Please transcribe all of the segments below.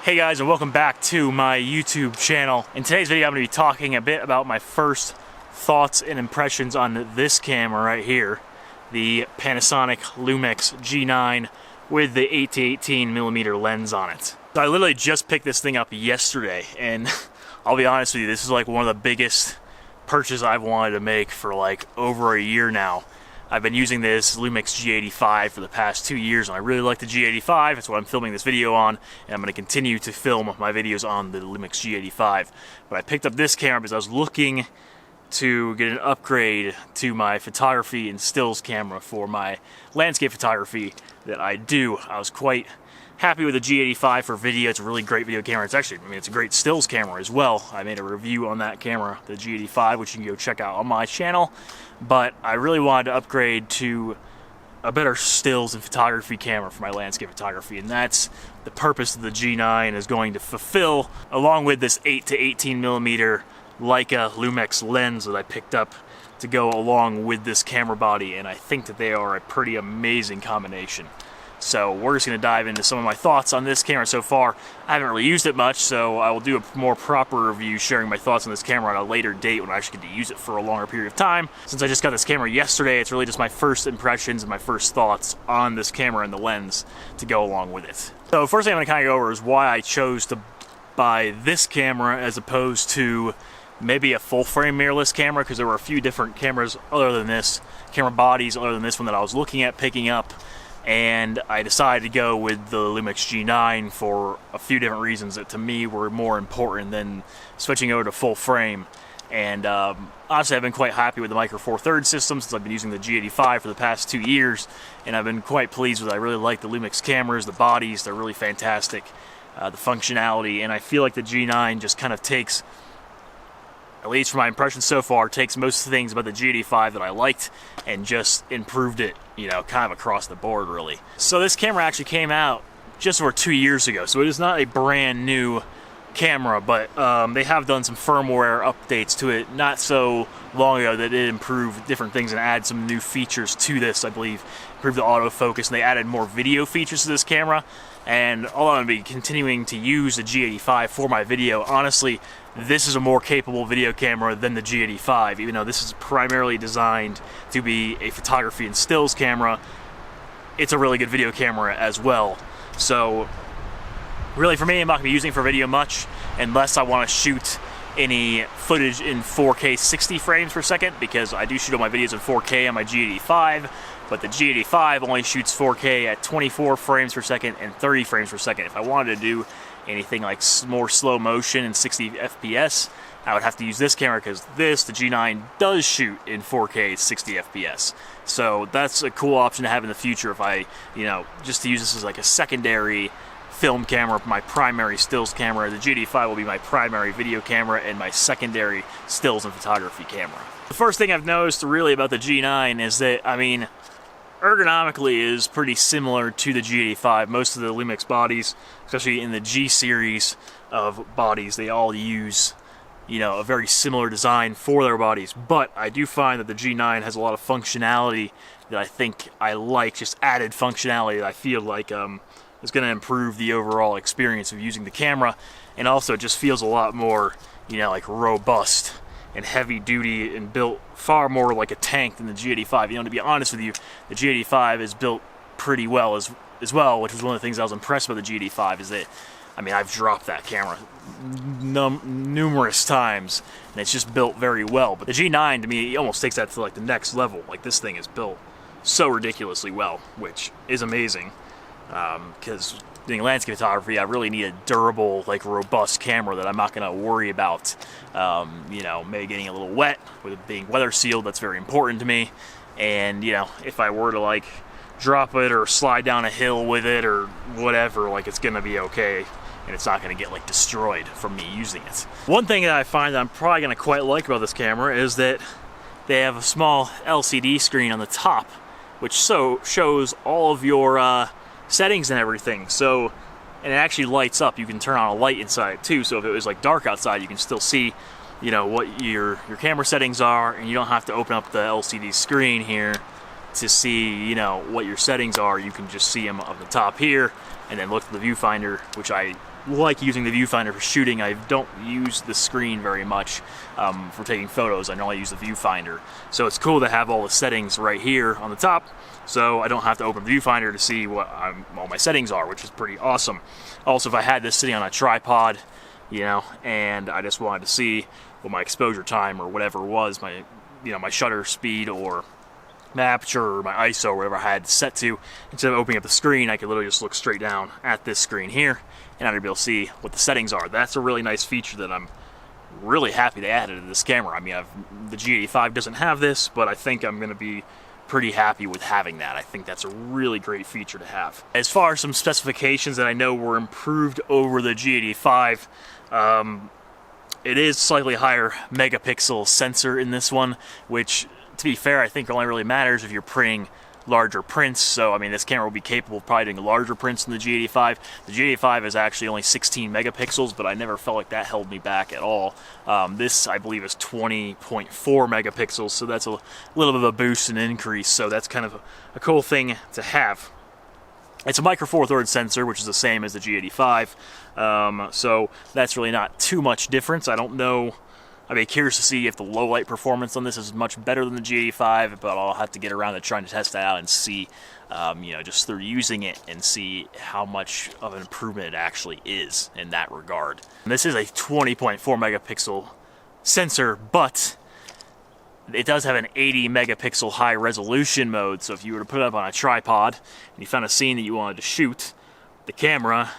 Hey guys, and welcome back to my YouTube channel. In today's video I'm going to be talking a bit about my first thoughts and impressions on this camera right here, the Panasonic Lumix G9 with the 8-18mm lens on it. So I literally just picked this thing up yesterday, and I'll be honest with you, this is like one of the biggest purchases I've wanted to make for like over a year now. I've been using this Lumix G85 for the past 2 years, and I really like the G85. That's what I'm filming this video on, and I'm going to continue to film my videos on the Lumix G85. But I picked up this camera because I was looking to get an upgrade to my photography and stills camera for my landscape photography that I do. I was quite happy with the G85 for video. It's a really great video camera. It's actually, it's a great stills camera as well. I made a review on that camera, the G85, which you can go check out on my channel. But I really wanted to upgrade to a better stills and photography camera for my landscape photography, and that's the purpose of the G9 is going to fulfill, along with this 8-18mm Leica Lumix lens that I picked up to go along with this camera body, and I think that they are a pretty amazing combination. So we're just going to dive into some of my thoughts on this camera so far. I haven't really used it much, so I will do a more proper review sharing my thoughts on this camera at a later date when I actually get to use it for a longer period of time. Since I just got this camera yesterday, it's really just my first impressions and my first thoughts on this camera and the lens to go along with it. So first thing I'm going to kind of go over is why I chose to buy this camera as opposed to maybe a full-frame mirrorless camera, because there were a few different cameras other than this, camera bodies other than this one that I was looking at picking up. And I decided to go with the Lumix G9 for a few different reasons that to me were more important than switching over to full frame. And honestly, I've been quite happy with the Micro Four Thirds system since I've been using the G85 for the past 2 years, and I've been quite pleased with it. I really like the Lumix cameras, the bodies, they're really fantastic, the functionality, and I feel like the G9 just kind of takes, at least from my impressions so far, takes most of the things about the G85 that I liked and just improved it, you know, kind of across the board, really. So this camera actually came out just over 2 years ago, so it is not a brand new camera, but they have done some firmware updates to it not so long ago that it improved different things and added some new features to this, I believe. Improved the autofocus, and they added more video features to this camera. And although I'm going to be continuing to use the G85 for my video, honestly, this is a more capable video camera than the G85, even though this is primarily designed to be a photography and stills camera. It's a really good video camera as well. So really for me, I'm not going to be using it for video much unless I want to shoot any footage in 4K 60 frames per second, because I do shoot all my videos in 4K on my G85, but the G85 only shoots 4K at 24 frames per second and 30 frames per second. If I wanted to do anything like more slow motion and 60 FPS, I would have to use this camera, because the G9 does shoot in 4K 60 FPS. So that's a cool option to have in the future if I, just to use this as like a secondary film camera, my primary stills camera. The G85 will be my primary video camera and my secondary stills and photography camera. The first thing I've noticed really about the G9 is that, ergonomically is pretty similar to the G85. Most of the Lumix bodies, especially in the G series of bodies, they all use, a very similar design for their bodies. But I do find that the G9 has a lot of functionality that I think I like, just added functionality that I feel like is going to improve the overall experience of using the camera, and also it just feels a lot more, like robust and heavy duty and built far more like a tank than the G85. To be honest with you, the G85 is built pretty well as well, which was one of the things I was impressed with the G85 is that, I've dropped that camera numerous times, and it's just built very well. But the G9, to me, almost takes that to like the next level. Like, this thing is built so ridiculously well, which is amazing, because doing landscape photography, I really need a durable, like robust camera that I'm not going to worry about, maybe getting a little wet. With it being weather sealed, that's very important to me. And, if I were to like drop it or slide down a hill with it or whatever, like, it's going to be okay, and it's not going to get like destroyed from me using it. One thing that I find that I'm probably going to quite like about this camera is that they have a small LCD screen on the top, which shows all of your settings and everything. So, and it actually lights up. You can turn on a light inside too, so if it was like dark outside, you can still see what your camera settings are, and you don't have to open up the LCD screen here to see what your settings are. You can just see them up the top here, and then look at the viewfinder, which I like using the viewfinder for shooting. I don't use the screen very much for taking photos. I normally use the viewfinder. So it's cool to have all the settings right here on the top, so I don't have to open the viewfinder to see what all my settings are, which is pretty awesome. Also, if I had this sitting on a tripod, you know, and I just wanted to see what my exposure time or whatever was, my shutter speed or my aperture or my ISO or whatever I had set to, instead of opening up the screen, I could literally just look straight down at this screen here, and I'd be able to see what the settings are. That's a really nice feature that I'm really happy they added to this camera. I mean, the G85 doesn't have this, but I think I'm going to be pretty happy with having that. I think that's a really great feature to have. As far as some specifications that I know were improved over the G85, it is slightly higher megapixel sensor in this one, which, to be fair, I think only really matters if you're printing larger prints. So, I mean, this camera will be capable of probably doing larger prints than the G85. The G85 is actually only 16 megapixels, but I never felt like that held me back at all. This, I believe, is 20.4 megapixels, so that's a little bit of a boost and increase, so that's kind of a cool thing to have. It's a micro four thirds sensor, which is the same as the G85, so that's really not too much difference. I don't know. I'd be curious to see if the low light performance on this is much better than the G85, but I'll have to get around to trying to test that out and see, you know, just through using it and see how much of an improvement it actually is in that regard. And this is a 20.4 megapixel sensor, but it does have an 80 megapixel high resolution mode, so if you were to put it up on a tripod and you found a scene that you wanted to shoot, the camera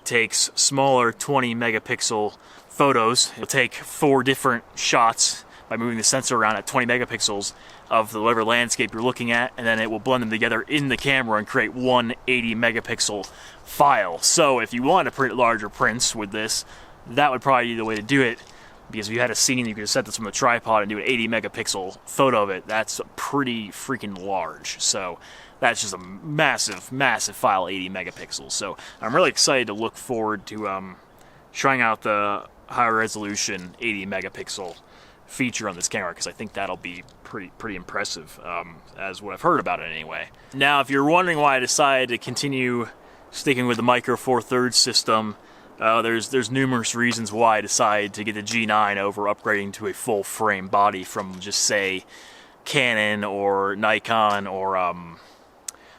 takes smaller 20 megapixel photos. It'll take 4 different shots by moving the sensor around at 20 megapixels of the whatever landscape you're looking at, and then it will blend them together in the camera and create one 80 megapixel file. So if you want to print larger prints with this, that would probably be the way to do it, because if you had a scene, you could set this on the tripod and do an 80 megapixel photo of it. That's pretty freaking large. So that's just a massive, massive file, 80 megapixels. So I'm really excited to look forward to trying out the higher resolution 80 megapixel feature on this camera, because I think that'll be pretty impressive, as what I've heard about it anyway. Now, if you're wondering why I decided to continue sticking with the micro four thirds system, there's numerous reasons why I decided to get the G9 over upgrading to a full frame body from just, say, Canon or Nikon or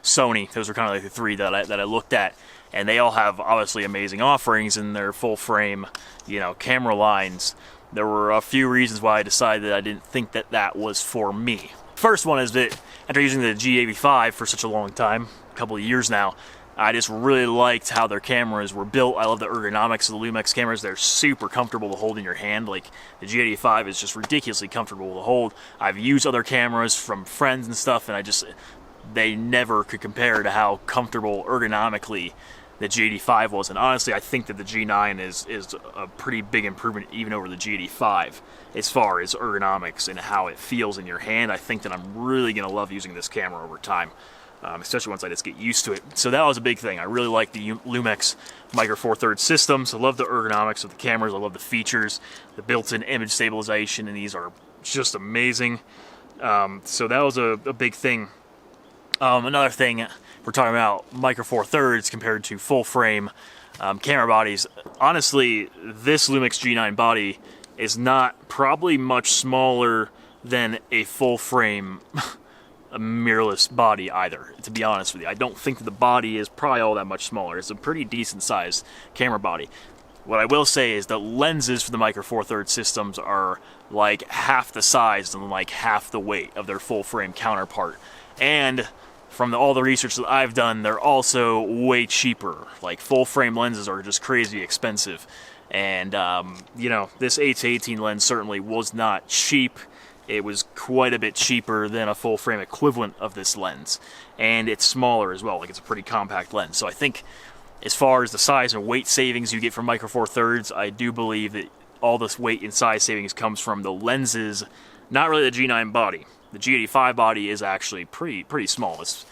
Sony. Those are kind of like the three that I looked at, and they all have obviously amazing offerings in their full frame, you know, camera lines. There were a few reasons why I decided that I didn't think that that was for me. First one is that after using the G85 for such a long time, a couple of years now, I just really liked how their cameras were built. I love the ergonomics of the Lumix cameras. They're super comfortable to hold in your hand. Like, the G85 is just ridiculously comfortable to hold. I've used other cameras from friends and stuff, and they never could compare to how comfortable ergonomically the G85 was. And honestly, I think that the G9 is a pretty big improvement even over the G85 as far as ergonomics and how it feels in your hand. I think that I'm really going to love using this camera over time, especially once I just get used to it. So that was a big thing. I really like the Lumix micro four thirds systems. I love the ergonomics of the cameras. I love the features, the built-in image stabilization, and these are just amazing. So that was a big thing. Another thing, we're talking about micro four thirds compared to full frame camera bodies. Honestly, this Lumix G9 body is not probably much smaller than a full frame a mirrorless body either, to be honest with you. I don't think that the body is probably all that much smaller. It's a pretty decent sized camera body. What I will say is the lenses for the micro four thirds systems are like half the size and like half the weight of their full frame counterpart. And from all the research that I've done, they're also way cheaper. Like, full frame lenses are just crazy expensive. And, you know, this 8-18 lens certainly was not cheap. It was quite a bit cheaper than a full frame equivalent of this lens. And it's smaller as well. Like, it's a pretty compact lens. So I think as far as the size and weight savings you get from micro four thirds, I do believe that all this weight and size savings comes from the lenses, not really the G9 body. The G85 body is actually pretty small. It's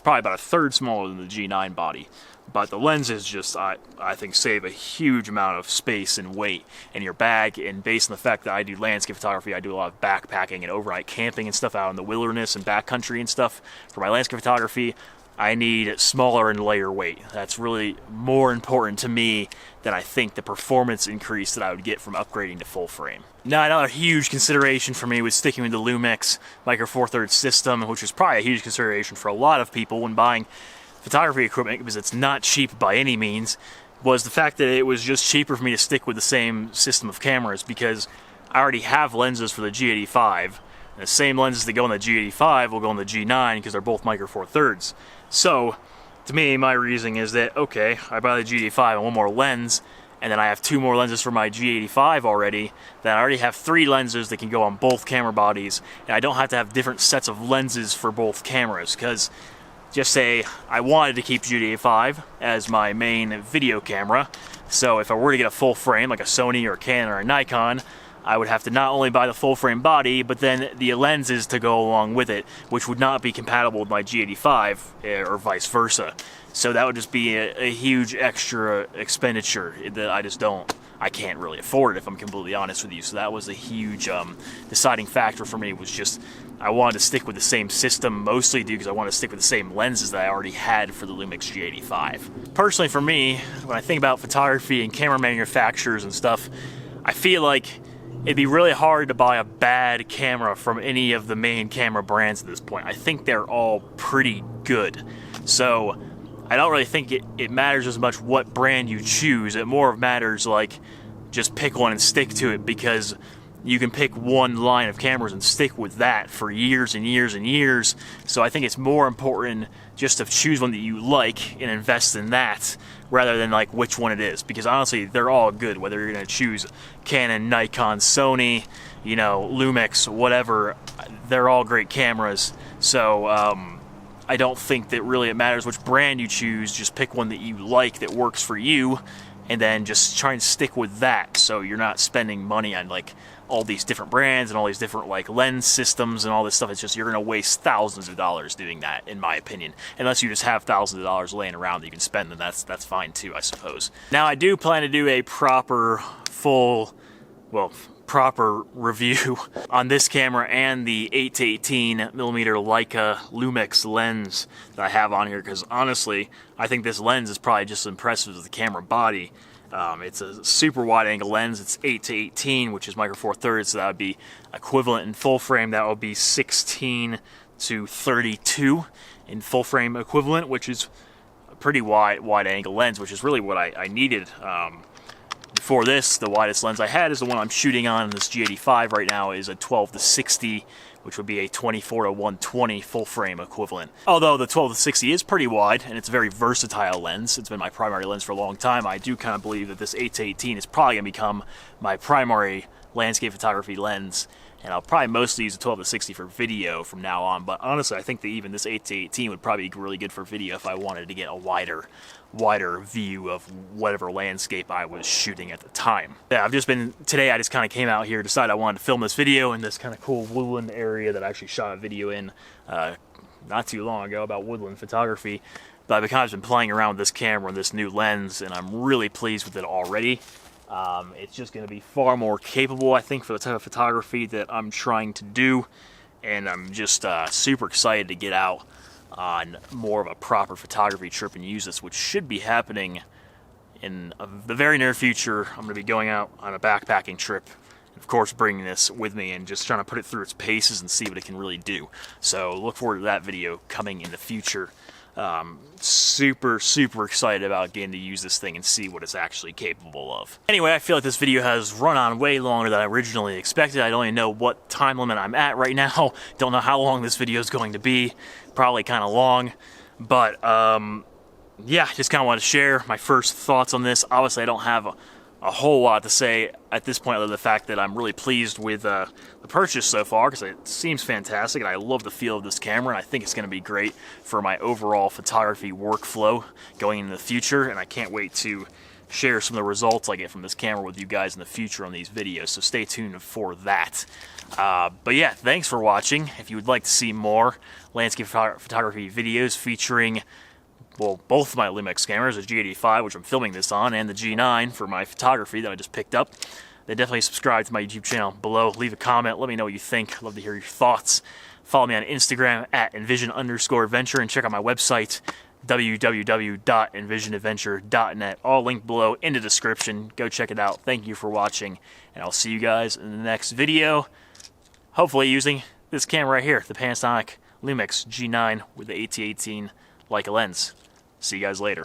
probably about a third smaller than the G9 body. But the lenses just, I think, save a huge amount of space and weight in your bag. And based on the fact that I do landscape photography, I do a lot of backpacking and overnight camping and stuff out in the wilderness and backcountry and stuff for my landscape photography. I need smaller and lighter weight. That's really more important to me than I think the performance increase that I would get from upgrading to full frame. Now, another huge consideration for me was sticking with the Lumix Micro Four Thirds system, which is probably a huge consideration for a lot of people when buying photography equipment, because it's not cheap by any means, was the fact that it was just cheaper for me to stick with the same system of cameras, because I already have lenses for the G85, and the same lenses that go on the G85 will go on the G9 because they're both Micro Four Thirds. So, to me, my reasoning is that, okay, I buy the G85 and one more lens, and then I have 2 more lenses for my G85 already, then I already have 3 lenses that can go on both camera bodies, and I don't have to have different sets of lenses for both cameras, because just say I wanted to keep G85 as my main video camera, so if I were to get a full frame, like a Sony or a Canon or a Nikon, I would have to not only buy the full frame body, but then the lenses to go along with it, which would not be compatible with my G85 or vice versa. So that would just be a huge extra expenditure that I can't really afford, if I'm completely honest with you. So that was a huge deciding factor for me, was just I wanted to stick with the same system, mostly due because I wanted to stick with the same lenses that I already had for the Lumix G85. Personally for me, when I think about photography and camera manufacturers and stuff, I feel like it'd be really hard to buy a bad camera from any of the main camera brands at this point. I think they're all pretty good. So I don't really think it matters as much what brand you choose. It more matters like just pick one and stick to it, because you can pick one line of cameras and stick with that for years and years and years. So I think it's more important just to choose one that you like and invest in that, rather than like which one it is, because honestly they're all good, whether you're going to choose Canon, Nikon, Sony, you know, Lumix, whatever. They're all great cameras. So I don't think that really it matters which brand you choose. Just pick one that you like, that works for you, and then just try and stick with that, so you're not spending money on like all these different brands and all these different like lens systems and all this stuff. It's just, you're gonna waste thousands of dollars doing that, in my opinion. Unless you just have thousands of dollars laying around that you can spend, then that's fine too, I suppose. Now I do plan to do a proper review on this camera and the 8-18mm Leica Lumix lens that I have on here, because honestly I think this lens is probably just as impressive as the camera body. It's a super wide angle lens. It's 8-18, which is Micro Four Thirds, so that would be equivalent in full frame. That would be 16-32 in full frame equivalent, which is a pretty wide angle lens, which is really what I needed. Before this, the widest lens I had is the one I'm shooting on. This G85 right now is a 12-60, which would be a 24-120 full frame equivalent. Although the 12-60 is pretty wide, and it's a very versatile lens. It's been my primary lens for a long time. I do kind of believe that this 8-18 is probably going to become my primary landscape photography lens, and I'll probably mostly use the 12-60 for video from now on. But honestly, I think that even this 8-18 would probably be really good for video if I wanted to get a wider view of whatever landscape I was shooting at the time. Yeah, today I just kind of came out here, decided I wanted to film this video in this kind of cool woodland area that I actually shot a video in not too long ago about woodland photography. But I've kind of been playing around with this camera and this new lens, and I'm really pleased with it already. It's just going to be far more capable, I think, for the type of photography that I'm trying to do, and I'm just super excited to get out on more of a proper photography trip and use this, which should be happening in the very near future. I'm going to be going out on a backpacking trip, and of course bringing this with me and just trying to put it through its paces and see what it can really do. So look forward to that video coming in the future. Super excited about getting to use this thing and see what it's actually capable of. Anyway, I feel like this video has run on way longer than I originally expected. I don't even know what time limit I'm at right now. Don't know how long this video is going to be. Probably kind of long, but yeah, just kind of want to share my first thoughts on this. Obviously, I don't have a whole lot to say at this point, other than the fact that I'm really pleased with the purchase so far, because it seems fantastic, and I love the feel of this camera, and I think it's going to be great for my overall photography workflow going into the future, and I can't wait to share some of the results I get from this camera with you guys in the future on these videos, so stay tuned for that. But yeah, thanks for watching. If you would like to see more landscape photography videos featuring, well, both of my Lumix cameras, the G85, which I'm filming this on, and the G9 for my photography that I just picked up, then definitely subscribe to my YouTube channel below. Leave a comment. Let me know what you think. I'd love to hear your thoughts. Follow me on Instagram at envision_adventure and check out my website, www.envisionadventure.net. All linked below in the description. Go check it out. Thank you for watching, and I'll see you guys in the next video, hopefully using this camera right here, the Panasonic Lumix G9 with the AT18 Leica lens. See you guys later.